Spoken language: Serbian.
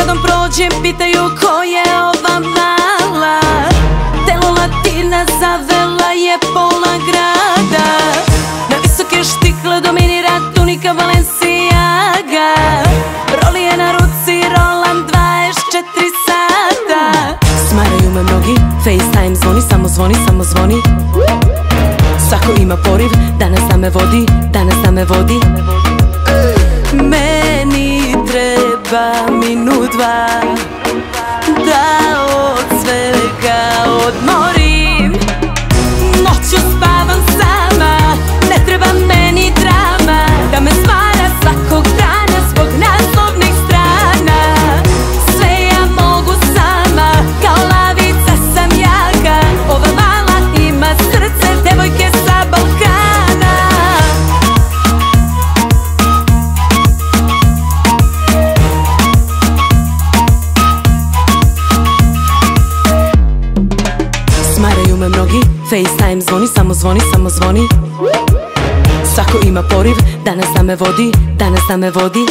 Gradom prođem, pitaju ko je ova mala. Telo Latina zavela je pola grada. Na visoke štikle dominira tunika Balenciaga. Roli je na ruci Roland 24 sata. Smaraju me mnogi, FaceTime zvoni, samo zvoni, samo zvoni. Svako ima poriv, danas da me vodi, danas da me vodi. Meni treba minut, dva, da od svega odmorim. Noću spavam sama, ne treba meni drama, da me stvara svakog dana zbog naslovnih strana. Sve ja mogu sama, kao lavica sam jaka. Ova mala ima srce devojke sa Balkana. Smaraju me mnogi, FaceTime zvoni, samo zvoni, samo zvoni. Svako ima poriv, danas da me vodi, danas da me vodi.